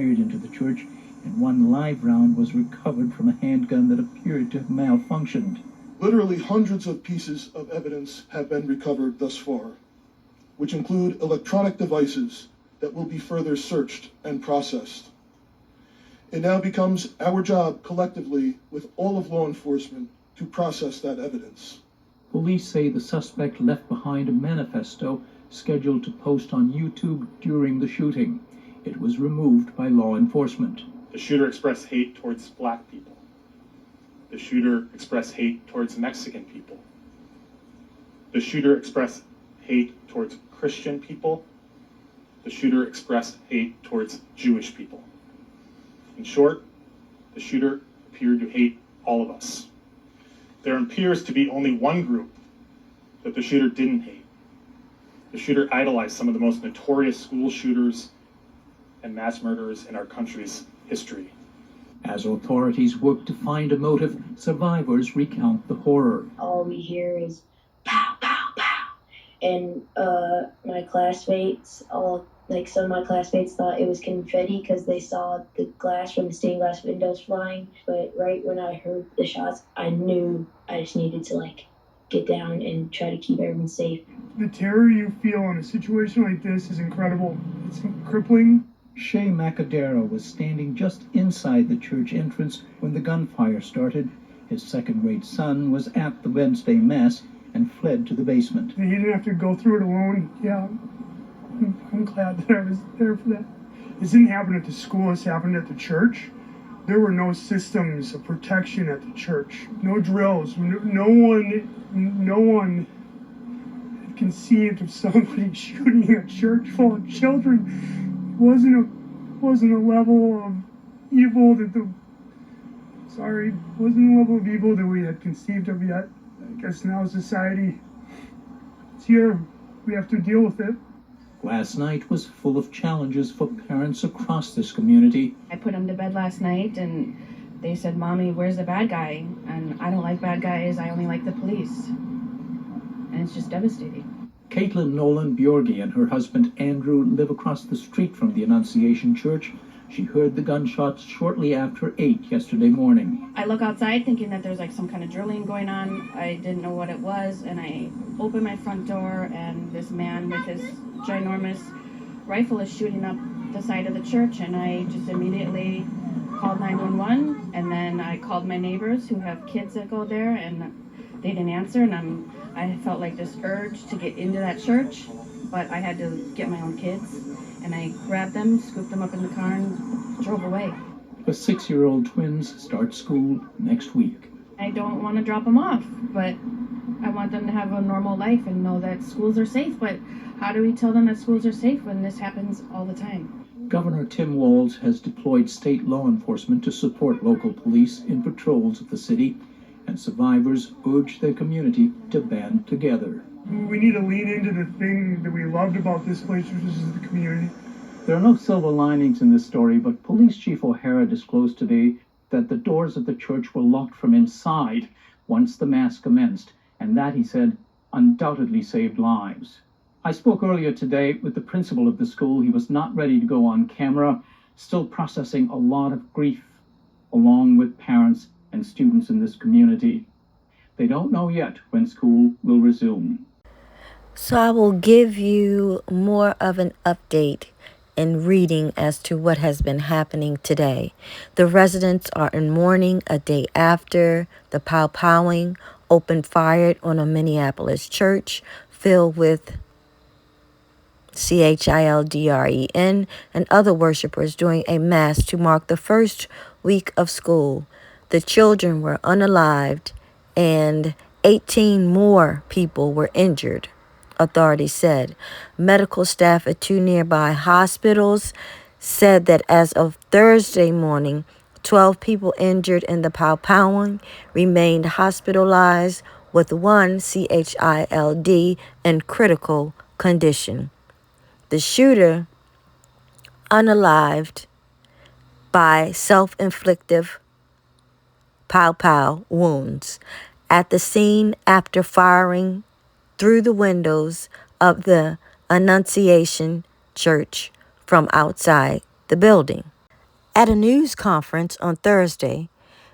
fired into the church, and one live round was recovered from a handgun that appeared to have malfunctioned. Literally hundreds of pieces of evidence have been recovered thus far, which include electronic devices that will be further searched and processed. It now becomes our job collectively with all of law enforcement to process that evidence. Police say the suspect left behind a manifesto scheduled to post on YouTube during the shooting. It was removed by law enforcement. The shooter expressed hate towards black people. The shooter expressed hate towards Mexican people. The shooter expressed hate towards Christian people. The shooter expressed hate towards Jewish people. In short, the shooter appeared to hate all of us. There appears to be only one group that the shooter didn't hate. The shooter idolized some of the most notorious school shooters and mass murderers in our country's history. As authorities work to find a motive, survivors recount the horror. All we hear is pow, pow, pow. And my classmates, some of my classmates thought it was confetti because they saw the glass from the stained glass windows flying. But right when I heard the shots, I knew I just needed to get down and try to keep everyone safe. The terror you feel in a situation like this is incredible. It's crippling. Shay Macadera was standing just inside the church entrance when the gunfire started. His second-grade son was at the Wednesday Mass and fled to the basement. He didn't have to go through it alone. Yeah, I'm glad that I was there for that. This didn't happen at the school, this happened at the church. There were no systems of protection at the church. No drills. No one had conceived of somebody shooting a church full of children. It wasn't a level of evil wasn't a level of evil that we had conceived of yet. I guess now society, it's here. We have to deal with it. Last night was full of challenges for parents across this community. I put them to bed last night and they said, "Mommy, where's the bad guy?" And I don't like bad guys, I only like the police. And it's just devastating. Caitlin Nolan Bjorgi and her husband Andrew live across the street from the Annunciation Church. She heard the gunshots shortly after 8 yesterday morning. I look outside thinking that there's some kind of drilling going on. I didn't know what it was, and I open my front door and this man with his ginormous rifle is shooting up the side of the church, and I just immediately called 911, and then I called my neighbors who have kids that go there, and they didn't answer, and I felt this urge to get into that church, but I had to get my own kids, and I grabbed them, scooped them up in the car, and drove away. The 6-year-old twins start school next week. I don't want to drop them off, but I want them to have a normal life and know that schools are safe, but how do we tell them that schools are safe when this happens all the time? Governor Tim Walz has deployed state law enforcement to support local police in patrols of the city, and survivors urge their community to band together. We need to lean into the thing that we loved about this place, which is the community. There are no silver linings in this story, but Police Chief O'Hara disclosed today that the doors of the church were locked from inside once the mass commenced, and that, he said, undoubtedly saved lives. I spoke earlier today with the principal of the school. He was not ready to go on camera, still processing a lot of grief, along with parents and students in this community. They don't know yet when school will resume. So I will give you more of an update and reading as to what has been happening today. The residents are in mourning a day after the pow-powing opened fire on a Minneapolis church filled with CHILDREN and other worshipers during a mass to mark the first week of school. The children were unalived and 18 more people were injured, authorities said. Medical staff at 2 nearby hospitals said that as of Thursday morning, 12 people injured in the pow-powing remained hospitalized, with 1 CHILD in critical condition. The shooter, unalived by self-inflicted pow-pow wounds at the scene after firing through the windows of the Annunciation Church from outside the building. At a news conference on Thursday,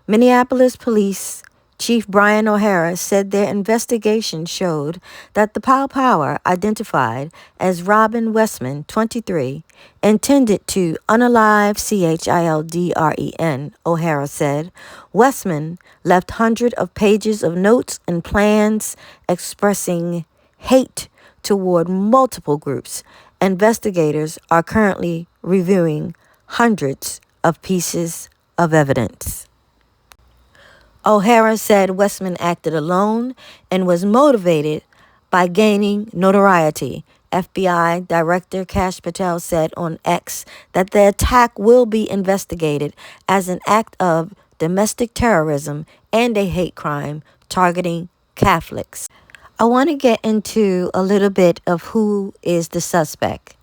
Minneapolis Police Chief Brian O'Hara said their investigation showed that the Power, identified as Robin Westman, 23, intended to unalive Children, O'Hara said. Westman left hundreds of pages of notes and plans expressing hate toward multiple groups. Investigators are currently reviewing hundreds of pieces of evidence. O'Hara said Westman acted alone and was motivated by gaining notoriety. FBI Director Kash Patel said on X that the attack will be investigated as an act of domestic terrorism and a hate crime targeting Catholics. I want to get into a little bit of who is the suspect.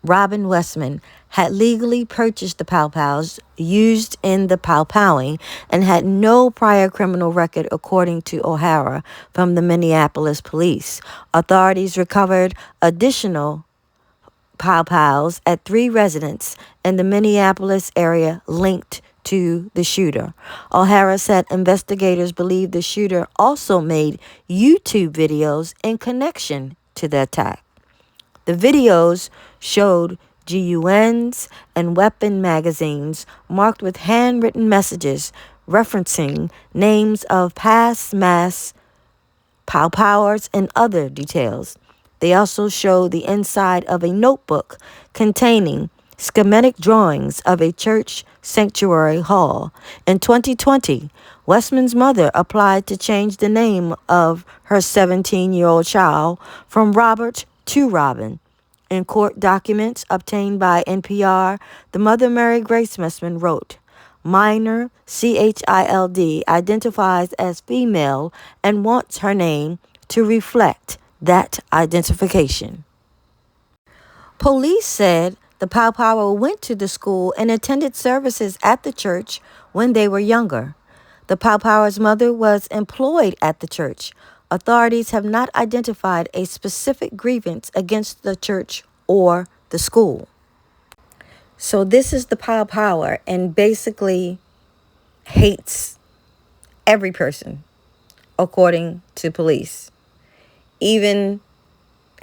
Robin Westman had legally purchased the pows used in the powing and had no prior criminal record, according to O'Hara from the Minneapolis police. Authorities recovered additional pows at 3 residences in the Minneapolis area linked to the shooter. O'Hara said investigators believe the shooter also made YouTube videos in connection to the attack. The videos showed GUNs and weapon magazines marked with handwritten messages referencing names of past mass powers and other details. They also showed the inside of a notebook containing schematic drawings of a church sanctuary hall. In 2020, Westman's mother applied to change the name of her 17-year-old child from Robert to Robin. In court documents obtained by NPR, the mother, Mary Grace Westman, wrote, "Minor Child identifies as female and wants her name to reflect that identification." Police said the Power went to the school and attended services at the church when they were younger. The Power's mother was employed at the church. Authorities have not identified a specific grievance against the church or the school. So this is the Power and basically hates every person, according to police. Even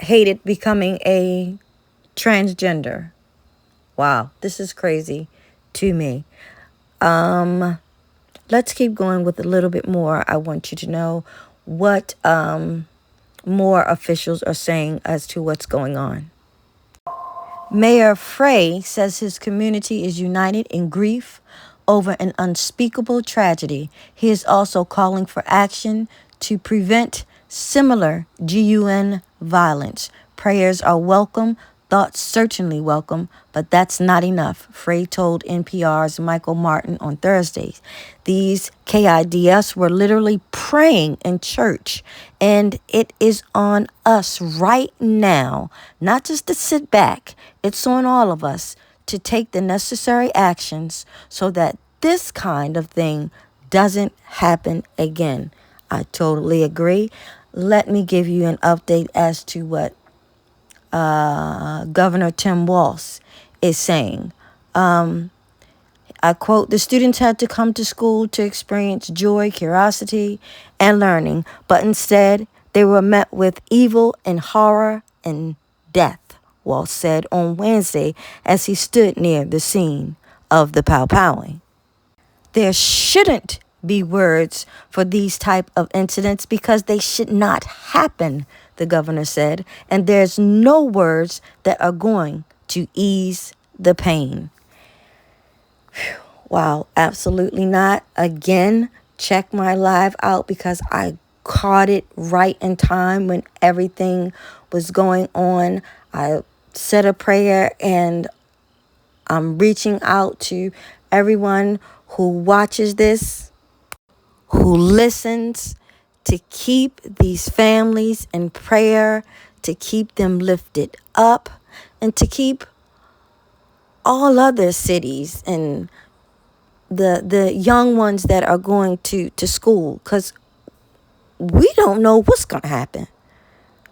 hated becoming a transgender. Wow, this is crazy to me. Let's keep going with a little bit more. I want you to know what more officials are saying as to what's going on. Mayor Frey says his community is united in grief over an unspeakable tragedy. He is also calling for action to prevent similar GUN violence. Prayers are welcome, thoughts certainly welcome, but that's not enough, Frey told NPR's Michael Martin on Thursday. These KIDS were literally praying in church, and it is on us right now, not just to sit back, it's on all of us to take the necessary actions so that this kind of thing doesn't happen again. I totally agree. Let me give you an update as to what Governor Tim Walz is saying. I quote, "The students had to come to school to experience joy, curiosity, and learning, but instead they were met with evil and horror and death," Walz said on Wednesday as he stood near the scene of the powing. There shouldn't be words for these type of incidents because they should not happen, the governor said, and there's no words that are going to ease the pain. Whew. Wow, absolutely not. Again, check my live out because I caught it right in time when everything was going on. I said a prayer and I'm reaching out to everyone who watches this, who listens, to keep these families in prayer, to keep them lifted up, and to keep all other cities and the young ones that are going to school, because we don't know what's going to happen.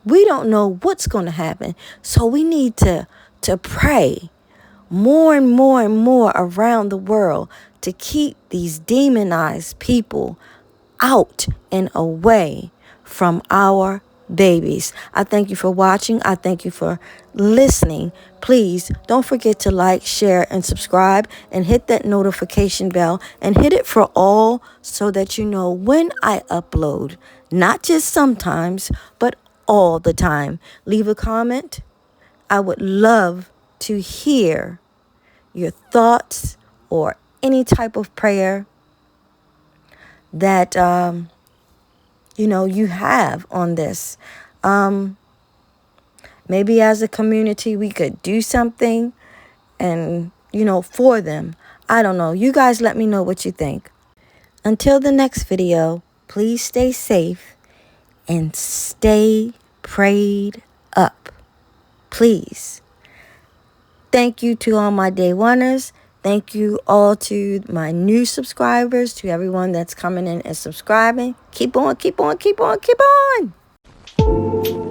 We don't know what's going to happen. So we need to pray more and more and more around the world to keep these demonized people out and away from our babies. I thank you for watching. I thank you for listening. Please don't forget to like, share, and subscribe, and hit that notification bell, and hit it for all so that you know when I upload, not just sometimes, but all the time. Leave a comment. I would love to hear your thoughts or any type of prayer that you have on this. Maybe as a community we could do something and for them. I don't know. You guys let me know what you think. Until the next video, please stay safe and stay prayed up. Please. Thank you to all my day oneers. Thank you all to my new subscribers, to everyone that's coming in and subscribing. Keep on, keep on, keep on, keep on.